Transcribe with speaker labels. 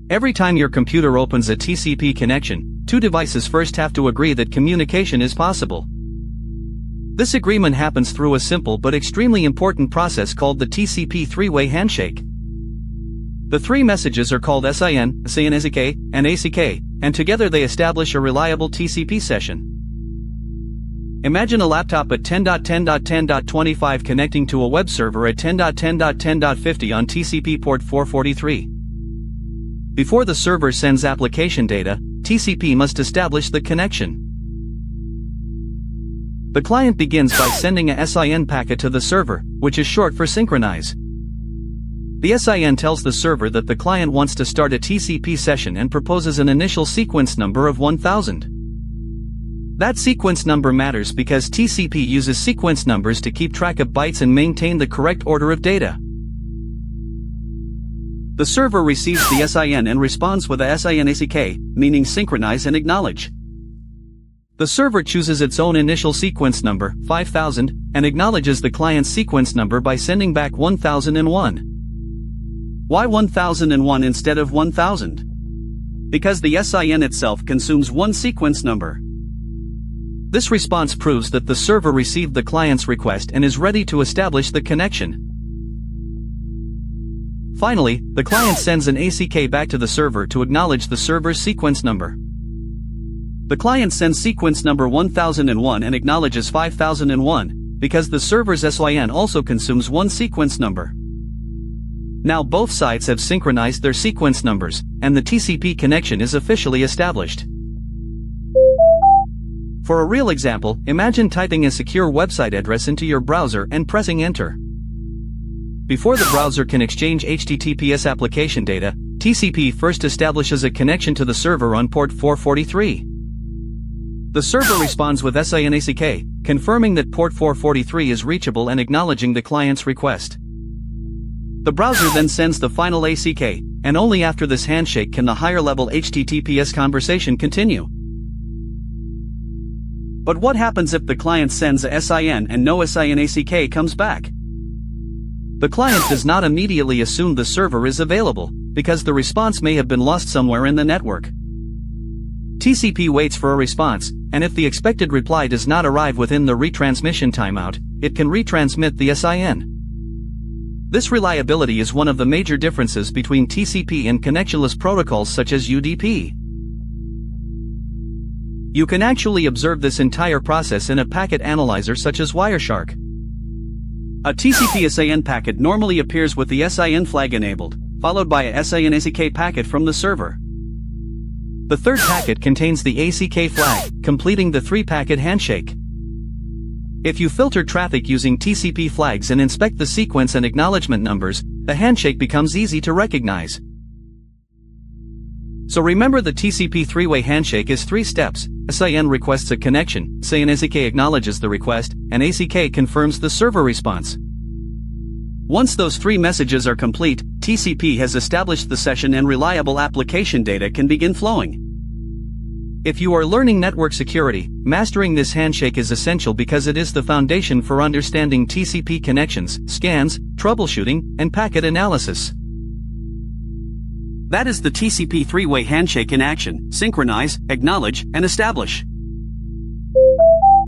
Speaker 1: Every time your computer opens a TCP connection, two devices first have to agree that communication is possible. This agreement happens through a simple but extremely important process called the TCP three-way handshake. The three messages are called SYN, SYN-ACK, and ACK, and together they establish a reliable TCP session. Imagine a laptop at 10.10.10.25 connecting to a web server at 10.10.10.50 on TCP port 443. Before the server sends application data, TCP must establish the connection. The client begins by sending a SYN packet to the server, which is short for synchronize. The SYN tells the server that the client wants to start a TCP session and proposes an initial sequence number of 1000. That sequence number matters because TCP uses sequence numbers to keep track of bytes and maintain the correct order of data. The server receives the SYN and responds with a SYN-ACK, meaning synchronize and acknowledge. The server chooses its own initial sequence number, 5000, and acknowledges the client's sequence number by sending back 1001. Why 1001 instead of 1000? Because the SYN itself consumes one sequence number. This response proves that the server received the client's request and is ready to establish the connection. Finally, the client sends an ACK back to the server to acknowledge the server's sequence number. The client sends sequence number 1001 and acknowledges 5001, because the server's SYN also consumes one sequence number. Now both sides have synchronized their sequence numbers, and the TCP connection is officially established. For a real example, imagine typing a secure website address into your browser and pressing enter. Before the browser can exchange HTTPS application data, TCP first establishes a connection to the server on port 443. The server responds with SYN-ACK, confirming that port 443 is reachable and acknowledging the client's request. The browser then sends the final ACK, and only after this handshake can the higher-level HTTPS conversation continue. But what happens if the client sends a SYN and no SYN-ACK comes back? The client does not immediately assume the server is available, because the response may have been lost somewhere in the network. TCP waits for a response, and if the expected reply does not arrive within the retransmission timeout, it can retransmit the SYN. This reliability is one of the major differences between TCP and connectionless protocols such as UDP. You can actually observe this entire process in a packet analyzer such as Wireshark. A TCP SYN packet normally appears with the SYN flag enabled, followed by a SYN-ACK packet from the server. The third packet contains the ACK flag, completing the three-packet handshake. If you filter traffic using TCP flags and inspect the sequence and acknowledgement numbers, the handshake becomes easy to recognize. So remember, the TCP three-way handshake is 3 steps. SYN requests a connection, SYN-ACK acknowledges the request, and ACK confirms the server response. Once those 3 messages are complete, TCP has established the session and reliable application data can begin flowing. If you are learning network security, mastering this handshake is essential because it is the foundation for understanding TCP connections, scans, troubleshooting, and packet analysis. That is the TCP three-way handshake in action: synchronize, acknowledge, and establish.